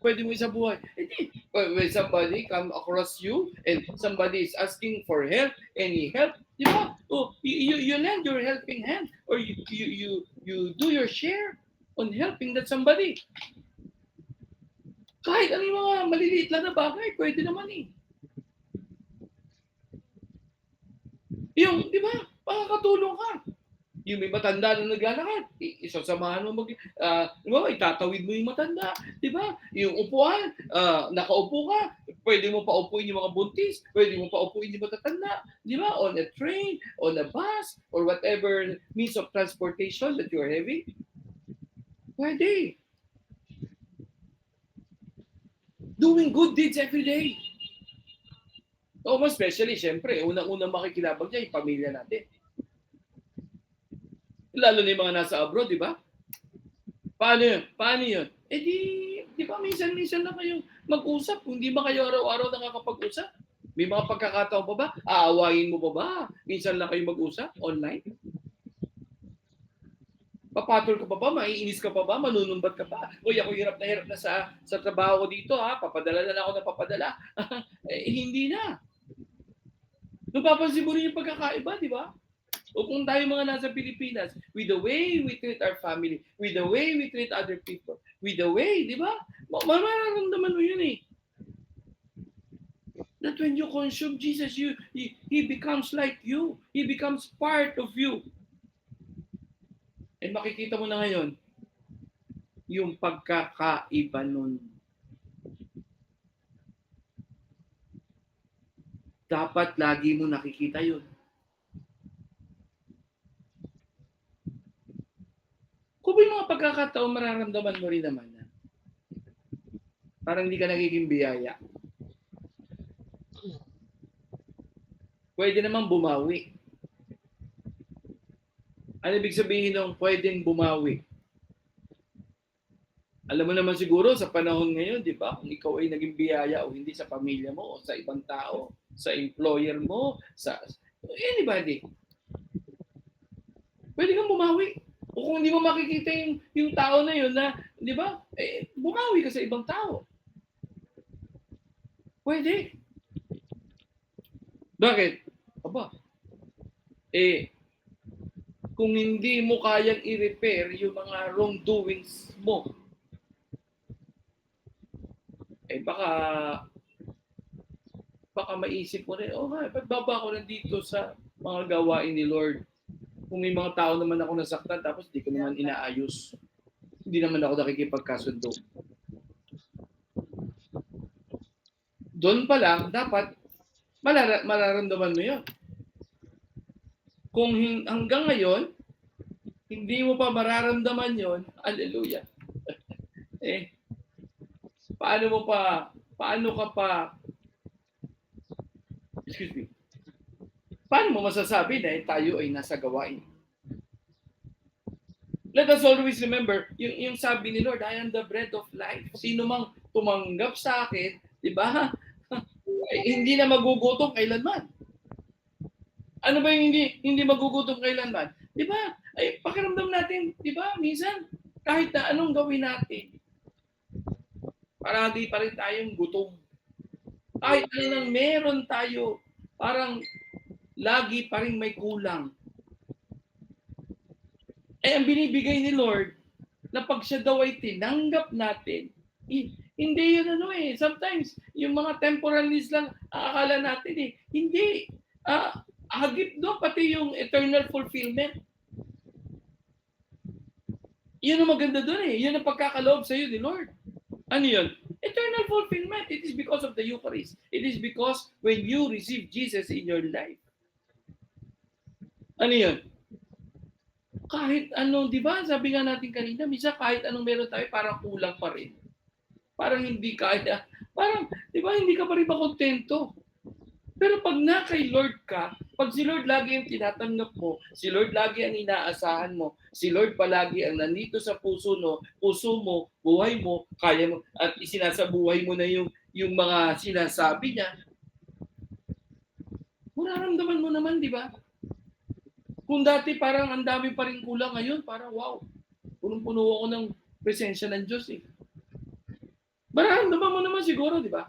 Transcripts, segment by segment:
pwede mo isabuhay. Hindi, when somebody come across you and somebody is asking for help, any help, di ba? Oh, you lend your helping hand or you do your share on helping that somebody. Kahit ano yung mga maliliit lang na bagay, pwede naman eh. Yung, di ba, makakatulong ka. Yung may matanda na naglalakad, isasamahan mo di ba, itatawid mo yung matanda, di ba? Yung upuan, nakaupo ka, pwede mo paupuin yung mga buntis, pwede mo paupuin yung matatanda, di ba? On a train, on a bus, or whatever means of transportation that you are having. Pwede. Doing good deeds every day. O most especially, syempre, unang-unang makikilabag niya yung pamilya natin. Lalo na yung mga nasa abroad, di ba? Paano yun? Paano yun? Eh di ba minsan-minsan na kayong mag-usap? Hindi ba kayo araw-araw nakakapag-usap? May mga pagkakataon pa ba? Aawayin mo pa ba? Minsan lang kayo mag-usap online? Papatol ka pa ba? Maiinis ka pa ba? Manunumbat ka pa? Uy, ako hirap na sa trabaho ko dito ha. Papadala na lang ako na papadala. Hindi na. Napapansin mo rin yung pagkakaiba, di ba? O kung tayo mga nasa Pilipinas, with the way we treat our family, with the way we treat other people, with the way, di ba? Mararamdaman mo yun eh. That when you consume Jesus, He becomes like you. He becomes part of you. And makikita mo na ngayon, yung pagkakaiba nun. Dapat lagi mo nakikita yun. Kung may mga pagkakataon, mararamdaman mo rin naman na parang hindi ka nagiging biyaya. Pwede naman bumawi. Ano ibig sabihin ng pwedeng bumawi? Alam mo naman siguro sa panahon ngayon, di ba? Kung ikaw ay naging biyaya o hindi sa pamilya mo o sa ibang tao, sa employer mo, sa anybody. Pwede kang bumawi. O kung hindi mo makikita yung tao na yun na, di ba? Bumawi ka sa ibang tao. Pwede. Bakit? Aba, kung hindi mo kayang i-repair yung mga wrongdoings mo, baka maisip mo rin, ba't baba ako nandito sa mga gawain ni Lord? Kung may mga tao naman ako nasaktan, tapos di ko naman inaayos. Hindi naman ako nakikipagkasundo. Doon pa lang, dapat mararamdaman mo yun. Kung hanggang ngayon, hindi mo pa mararamdaman yon, hallelujah. Paano mo masasabi na tayo ay nasa gawain? Let us always remember, yung sabi ni Lord, I am the bread of life. Sino mang tumanggap sa akin, di ba? Hindi na magugutom kailanman. Ano ba yung hindi magugutom kailanman? Di ba? Pakiramdam natin, di ba? Minsan, kahit na anong gawin natin, parang di pa rin tayong gutom. Kahit ano nang meron tayo, parang lagi pa rin may kulang. Ang binibigay ni Lord, na pag siya daw ay tinanggap natin, hindi yun sometimes, yung mga temporal needs lang, akala natin Hindi. Hagip doon, pati yung eternal fulfillment. Yun ang maganda doon Yun ang pagkakaloob sa iyo ni Lord. Ano yun? Eternal fulfillment. It is because of the Eucharist. It is because when you receive Jesus in your life. Ano yun? Kahit anong, di ba? Sabi nga natin kanina, minsan kahit anong meron tayo, parang kulang pa rin. Parang hindi kaya. Parang, di ba, hindi ka pa rin makontento. Pero pag na kay Lord ka, pag si Lord lagi ang tinatanggap mo, si Lord lagi ang inaasahan mo, si Lord palagi ang nandito sa puso mo, buhay mo, kaya mo, at isinasabuhay mo na yung mga sinasabi niya, mararamdaman mo naman, di ba? Kung dati parang ang dami pa rin kulang, ngayon parang wow, punong-puno ako ng presensya ng Diyos Mararamdaman mo naman siguro, di ba?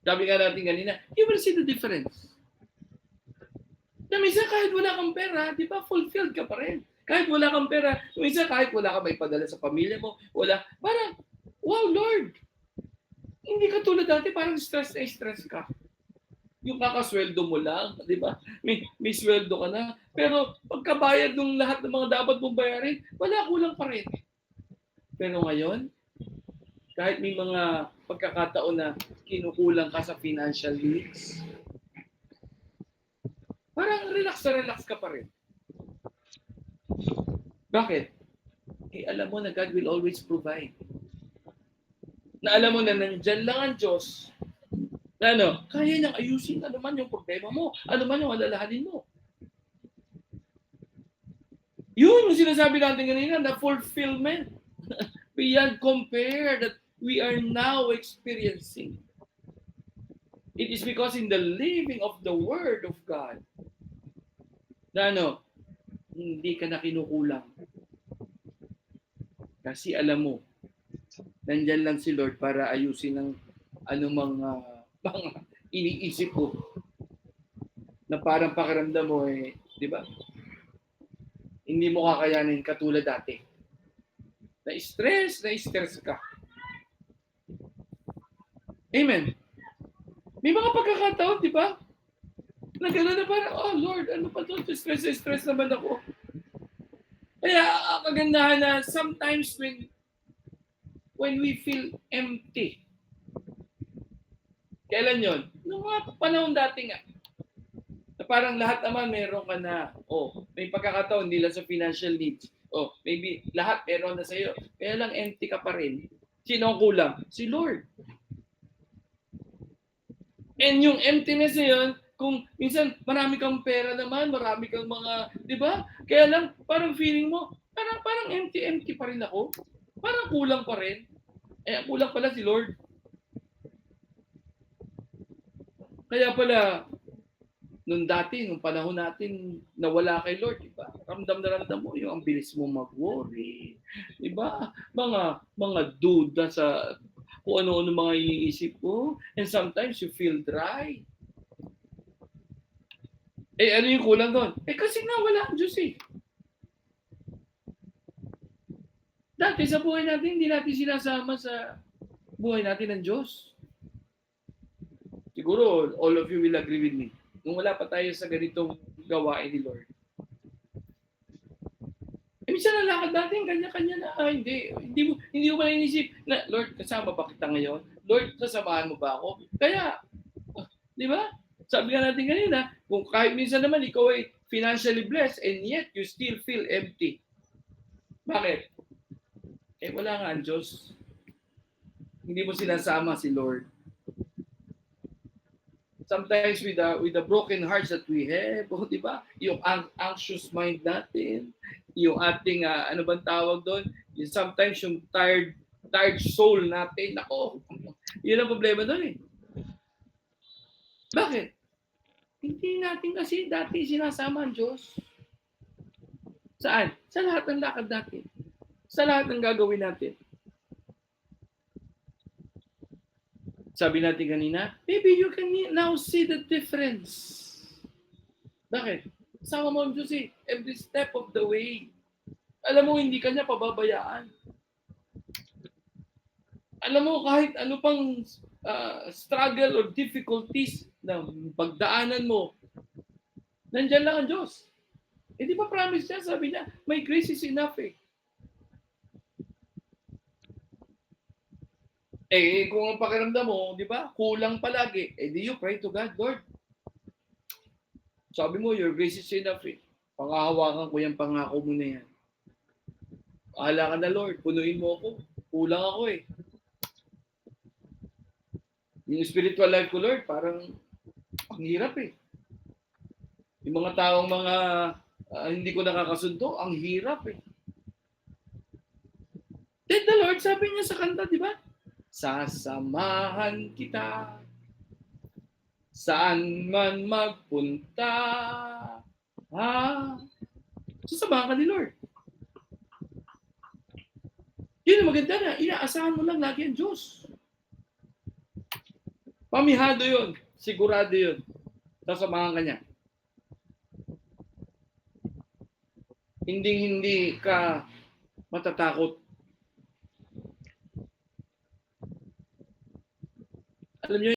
Sabi nga natin kanina, you will see the difference. Na minsan kahit wala kang pera, di ba, fulfilled ka pa rin. Kahit wala kang pera, minsan kahit wala kang maipadala sa pamilya mo, wala, parang, wow, Lord, hindi ka tulad dati, parang stress na stress ka. Yung kakasweldo mo lang, di ba? May sweldo ka na. Pero pagkabayad ng lahat ng mga dapat mong bayarin, wala, kulang pa rin. Pero ngayon, kahit may mga pagkakataon na kinukulang ka sa financial needs, parang relax na relax ka pa rin. Bakit? Eh, alam mo na God will always provide. Na alam mo na nandyan lang ang Diyos na kaya niyang ayusin ano man yung problema mo, ano man yung alalahanin mo. Yun yung sinasabi natin kanina, na fulfillment beyond compare that we are now experiencing. It is because in the living of the Word of God na hindi ka na kinukulang. Kasi alam mo, nandyan lang si Lord para ayusin ang anumang mga iniisip ko na parang pakiramdam mo di ba? Hindi mo kakayanin katulad dati. Na-stress ka. Amen. May mga pagkakataon, di ba? Na gano'n na parang, oh Lord, ano pa to? Stress naman ako. Kaya kagandahan na sometimes when we feel empty, kailan yon? Noong mga panahon dati nga, na parang lahat naman meron ka na, may pagkakataon, hindi lang sa financial needs, maybe lahat meron na sa'yo, kaya lang empty ka pa rin. Sino ang kulang? Si Lord. And yung emptiness na yun, kung minsan marami kang pera naman, marami kang mga, di ba? Kaya lang, parang feeling mo, parang empty pa rin ako. Parang kulang pa rin. Kulang pala si Lord. Kaya pala, nung panahon natin, nawala kay Lord, diba? Ramdam mo yung ang bilis mo mag-worry. Diba? Mga duda sa kung ano-ano mga iniisip ko. And sometimes you feel dry. Ano yung kulang doon? Kasi nga wala ang Diyos eh. Dati sa buhay natin, hindi natin sinasama sa buhay natin ng Diyos. Siguro, all of you will agree with me. Nung wala pa tayo sa ganitong gawain ni Lord. Minsan ang lakad natin, kanya-kanya na, hindi mo ba inisip na, Lord, kasama ba kita ngayon? Lord, sasamahan mo ba ako? Kaya, di ba? Sabi nga natin kanina, kung kahit minsan naman ikaw ay financially blessed and yet you still feel empty. Bakit? Wala nga ang Diyos. Hindi mo sinasama si Lord. Sometimes with the broken hearts that we have, di ba? Yung anxious mind natin, yung ating, ano bang tawag doon? Yung sometimes yung tired soul natin. Ako, yun ang problema doon eh. Bakit? Hindi natin kasi dati sinasama ang Diyos. Saan? Sa lahat ng lakad natin. Sa lahat ng gagawin natin. Sabi natin kanina, maybe you can now see the difference. Bakit? Sama mo ang Diyos eh. Every step of the way. Alam mo, hindi ka niya pababayaan. Alam mo, kahit ano pang struggle or difficulties na pagdaanan mo, nandyan lang ang Diyos. Di ba promise niya? Sabi niya, my grace is enough eh. Kung ang pakiramdam mo, di ba, kulang palagi, di you pray to God, Lord. Sabi mo, your grace is enough eh. Pangahawakan ko yung pangako mo na yan. Bahala ka na, Lord. Punuin mo ako. Kulang ako eh. Yung spiritual life ko, Lord, parang ang hirap eh. Yung mga taong hindi ko nakakasunto, ang hirap eh. Then the Lord, sabi niya sa kanta, di ba? Sasamahan kita saan man magpunta. Sasamahan ka ni Lord. Yun ang maganda na, inaasahan mo lang lagi ang Diyos. Pamihado yun. Sigurado yun. Sasamahan ka niya. Hindi ka matatakot. Alam niyo